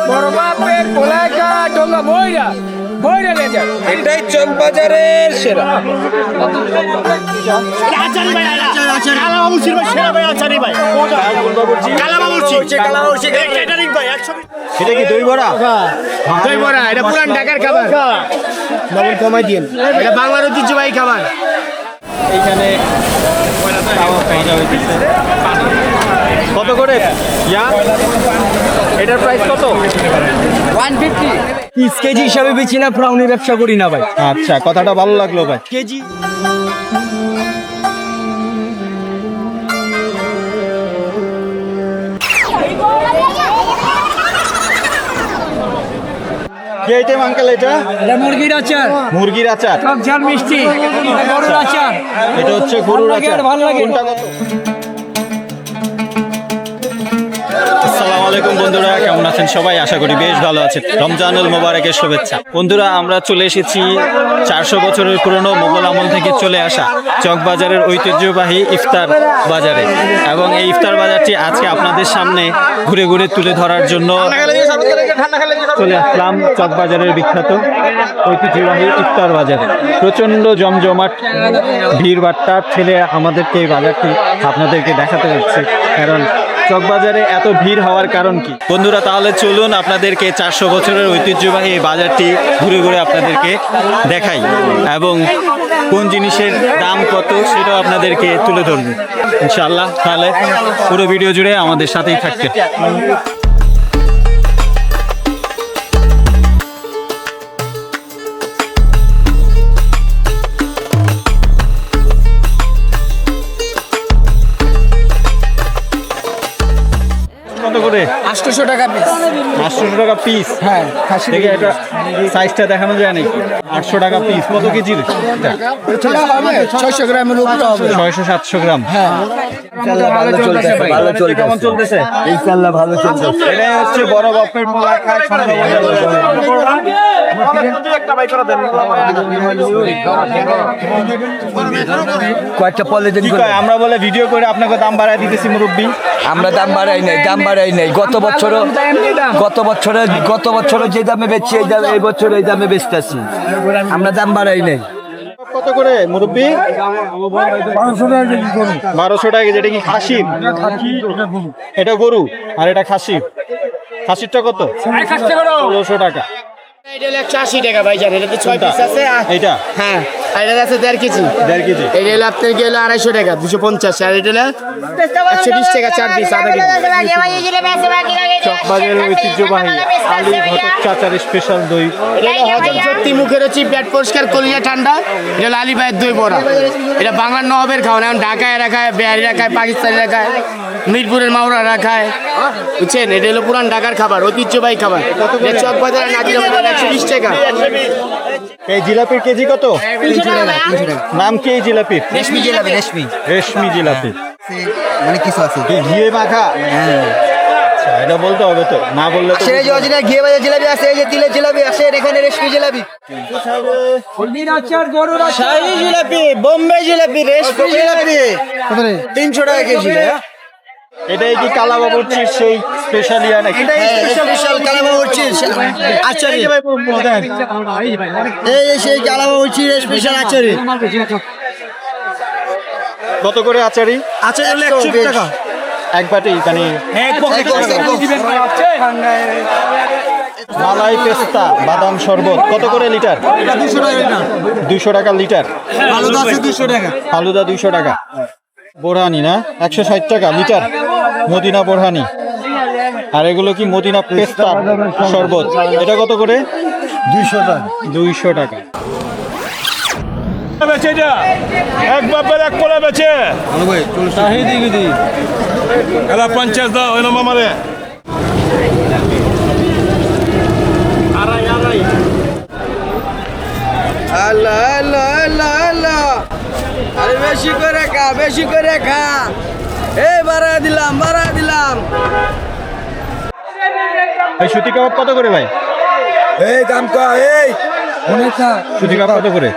বড় বাপের কোলাকা ডোঙ্গা বইরা বইরা লে যায়। এটাই চক বাজারের সেরা। আচারি ভাই কালাবাবুর্চি ভাই সেরা ভাই আচারি ভাই কালাবাবুর্চি ক্যাটারিং ভাই 100। এটা কি দই বড়া? দই বড়া এটা পুরান ঢাকার খাবার। লবণ কমাই দিন, এটা বাংলার ঐতিহ্যবাহী খাবার। এইখানে কত করে ইয়া? এটার প্রাইস কত? 150 পিস কেজি হিসাবে বেচি না, ফ্রাউনি ব্যবসা করি না ভাই। আচ্ছা, কথাটা ভালো লাগলো ভাই। কেজি কি আইটেম আঙ্কেল এটা? এটা মুরগির আচার, মুরগির আচার, টক ঝাল মিষ্টি, গরুর আচার। এটা হচ্ছে গরুর আচার। ভালো লাগে। কোনটা কত? আসসালামু আলাইকুম বন্ধুরা, কেমন আছেন সবাই? আশা করি বেশ ভালো আছেন। রমজানুল মোবারকের শুভেচ্ছা। বন্ধুরা, আমরা চলে এসেছি 400 বছরের পুরনো মোগল আমল থেকে চলে আসা চকবাজারের ঐতিহ্যবাহী ইফতার বাজারে, এবং এই ইফতার বাজারটি আজকে আপনাদের সামনে ঘুরে ঘুরে তুলে ধরার জন্য চলে আসলাম চকবাজারের বিখ্যাত ঐতিহ্যবাহী ইফতার বাজারে। প্রচণ্ড জমজমাট ভিড়ভাট্টা ছেলে আমাদেরকে এই বাজারটি আপনাদেরকে দেখাতে হচ্ছে, কারণ চকবাজারে এত ভিড় হওয়ার কারণ কি? বন্ধুরা, তাহলে চলুন আপনাদেরকে 400 বছরের ঐতিহ্যবাহী এই বাজারটি ঘুরে ঘুরে আপনাদেরকে দেখাই, এবং কোন জিনিসের দাম কত সেটাও আপনাদেরকে তুলে ধরব ইনশাআল্লাহ। তাহলে পুরো ভিডিও জুড়ে আমাদের সাথেই থাকতে। কত করে? 800 টাকা পিস। 800 টাকা পিস? হ্যাঁ, খাসি দেখে এটা সাইজটা দেখানো যায় নাকি? 800 টাকা পিস। কত কেজির? ছোট হবে, 600 গ্রামের উপরে হবে। 600-700 গ্রাম। হ্যাঁ, ভালো চলতেছে ভাই। ভালো চলছে। কেমন চলতেছে? ইনশাআল্লাহ ভালো চলতেছে। এটা হচ্ছে বড় বাপের পোলা খায় ছোট কয়েকটা পলিথিন কি কয়? আমরা বলে ভিডিও করে আপনাকে দাম বাড়ায় দিতেছি মুরব্বি। আমরা দাম বাড়াই নাই, দাম বাড়াই নাই। গত বছরে যে দামে বেচছি এই বছর এই দামে বেচতেছি। আমরা দাম বাড়াই নাই। কত করে মুরব্বি? 1200 টাকা কেজি। এটা কি খাসি? এটা গরু, আর এটা খাসি। খাসিরটা কত? 1600 টাকা। এটা হলো 180 টাকা ভাই জান, এটা তো 6 পিস আছে। এইটা? হ্যাঁ, আর এটা আছে 1.5 কেজি। 1.5 কেজি। এটা হলো আপনার গেলো 250 টাকা, 250। আর এটা হলো 120 টাকা 4 পিস, আধা কেজি। চকবাজারের ঐতিহ্যবাহী আলী ঘটক চাচার স্পেশাল দই। এটা হলো হজম শক্তি, মুখের রুচি, পেট পরিষ্কার, কলিজা ঠান্ডা। এটা হলো আলী ভাইয়ের দই বড়া। এটা বাংলার নবাবের খাওয়া, এখন ঢাকায় রাখায়, বিহারিরা খায়, পাকিস্তানিরা খায়, মিরপুরের মাওরারা খায়, বুঝছেন? এটা হলো পুরান ঢাকার খাবার, ঐতিহ্যবাহী খাবার। এটা চকবাজারের নাজির 120 টাকা। এই জিলাপির কেজি কত? 300 টাকা। নাম কি এই জিলাপির? রেশমি জিলাপি, রেশমি রেশমি জিলাপি। মানে কিছু আছে। কি ঘিয়ে মাখা? আচ্ছা, এটা বলতে হবে তো, না বললে তো সেই যে অরিজিনাল ঘিয়ে ভাজা জিলাপি আছে, এই যে তিলের জিলাপি আছে, এখানে রেশমি জিলাপি। শাহী জিলাপি, বোম্বে জিলাপি, রেশমি জিলাপি 300 টাকা কেজি। এটাই কি কালাবাবুর্চির সেই স্পেশাল ইয়া নাকি? স্পেশাল কালাবাবুর্চির আচারি। এই সেই কালাবাবুর্চির স্পেশাল আচারি। কত করে আচারি? আচারি হলো 120 টাকা। এক বাটি মানে মালাই পেস্তা বাদাম শরবত কত করে লিটার? 200 টাকা লিটার। আলুদা আছে 200 টাকা। ফালুদা 200 টাকা। বোরহানি না 160 টাকা লিটার, মদিনা বোরহানি। আর এগুলো কি মদিনা পেস্তা শরবত, এটা কত করে? 200 টাকা। 200 টাকা। বেচে এটা এক বাপের এক কোলে বেচে এলা 50 দাও ওই নাম আমারে আল্লাহ আল্লাহ আল্লাহ আল্লাহ, আরে বেশি করে খা, বেশি করে খা। এই বাড়া দিলাম। এই সুতি কাবাব কত করে ভাই? এই দাম কয়, এই সুতি কাবাব কত করে?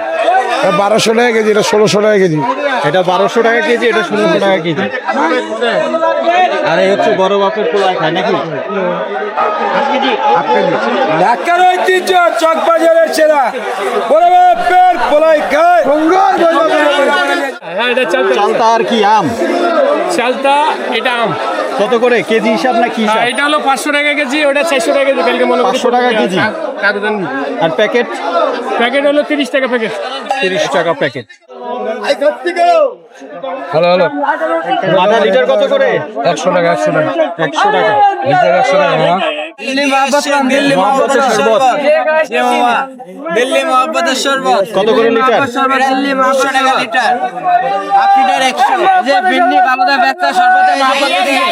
1200 টাকা কেজি, এটা 1600 টাকা কেজি। এটা 1200 টাকা কেজি, এটা 1600 টাকা কেজি। আর এই হচ্ছে বড় বাপের পোলায় খায় নাকি? ঢাকার ঐতিহ্য চকবাজারের সেরা বড় বাপের পোলাই খায়। হ্যাঁ, এটা চালতা। চালতা আর কি আম চালতা, এটা আম। কত করে কেজি হিসাব না কি হিসাব? এটা হলো 500 টাকা কেজি, ওটা 400 টাকা কেজি। কালকে মনে 500 টাকা কেজি। আর প্যাকেট প্যাকেট হলো 30 টাকা প্যাকেট। 30 টাকা প্যাকেট। হ্যালো হ্যালো, আধা লিটার কত করে? 100 টাকা 100 টাকা 100 টাকা। লিটার 100 টাকা। দিল্লি মহব্বতের শরবত, দিল্লি মহব্বতের শরবত কত করে লিটার? দিল্লি 500 টাকা লিটার, হাফ লিটার 100। যে ভিন্নি বাবুদা ব্যক্তা শরবতের মহব্বত থেকে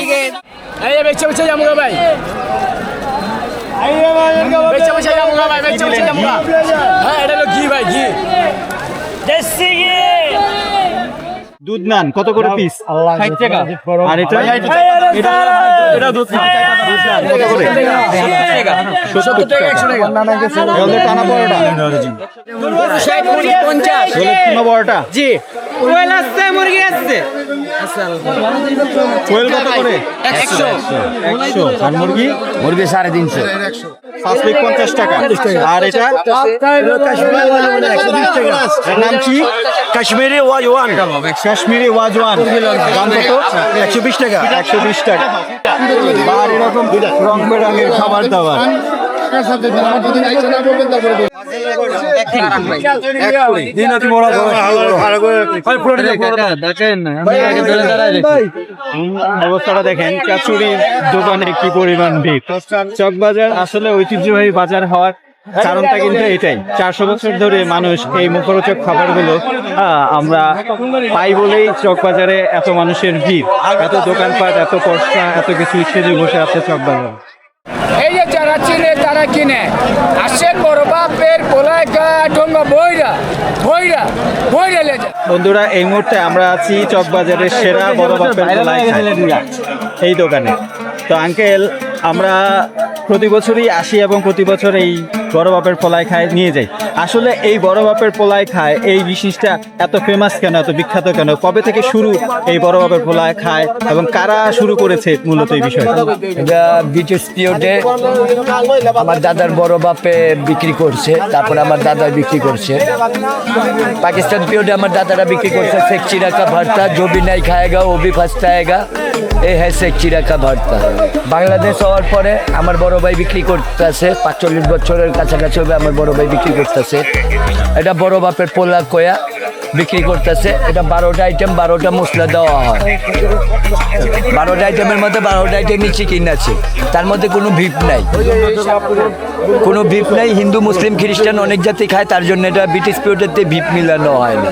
এই বেচে বেচে যামুগা ভাই, বেচে বেচে যামুগা ভাই, বেচে বেচে যামুগা। হ্যাঁ, এটা হলো ঘি ভাই, ঘি দেশি ঘি। দুধ নান কত করে পিস? 60 টাকা। আর এটা এটা দুধ নান কত করে? 70 টাকা 100 টাকা। এগুলো টানা পরোটা, 50 এগুলো পরোটা। জি কোয়েল আসছে, মুরগি আসছে কোয়েল কত করে? 100। 100। আর মুরগি? মুরগি 350। 5 পিস 50 টাকা। আর এটা এর নাম কি? কাশ্মীরি ওয়াজওয়ান, কাশ্মীরি ওয়াজওয়ান। দাম কত? 120 টাকা। 120 টাকা। আর এরকম রং বেরঙের খাবার দাবার। অবস্থাটা দেখেন, কাচুরির দোকানে কি পরিমাণ ভিড়। চকবাজার আসলে ঐতিহ্যবাহী বাজার হওয়ার কারণটা কিন্তু এটাই। 400 বছর ধরে মানুষ এই মুখরোচক খাবারগুলো আমরা পাই বলেই চকবাজারে এত মানুষের ভিড়, এত দোকানপাট, এত পর্সা, এত কিছু সেজে বসে আছে চকবাজার। এই যে যারা চিনে তারা কিনে আসে বড় বাপের পোলায় খায়। ঠোঙ্গা বইরা বইরা বইরা লেজা। বন্ধুরা, এই মুহূর্তে আমরা আছি চকবাজারের সেরা বড় বাপের পোলায় খায় এই দোকানে। তো আঙ্কেল, আমরা প্রতি বছরই আসি এবং প্রতি বছর এই বড় বাপের পোলায় খায় নিয়ে যাই। আসলে এই বড় বাপের পোলায় খায় এই বিশেষটা এত ফেমাস কেন, এত বিখ্যাত কেন? কবে থেকে শুরু এই বড় বাপের পোলায় খায় এবং কারা শুরু করেছে মূলত এই বিষয়টা? এটা ব্রিটিশ পিরিয়ডে আমার দাদার বড় বাপে বিক্রি করছে, তারপরে আমার দাদা বিক্রি করছে। পাকিস্তান পিরিয়ডে আমার দাদারা বিক্রি করছে। শেখ চিরা কা ভর্তা, जो भी नहीं खाएगा वो भी पछताएगा, এই হ্যাঁ শেখ চিরা কা ভর্তা। বাংলাদেশ হওয়ার পরে আমার বড় ভাই বিক্রি করতেছে, 45 বছরের কাছাকাছি হবে আমার বড় ভাই বিক্রি করতেছে। এটা বড় বাপের পোলা কয়া বিক্রি করতেছে। এটা 12টা আইটেম, 12টা মশলা দেওয়া হয়। 12টা আইটেমের মধ্যে 12টা আইটেমই চিকেন আছে, তার মধ্যে কোনো ভিপ নাই, কোনো ভিপ নাই। হিন্দু মুসলিম খ্রিস্টান অনেক জাতি খায়, তার জন্য এটা ব্রিটিশ পিরিয়ডেতে ভিপ মিলানো হয় না।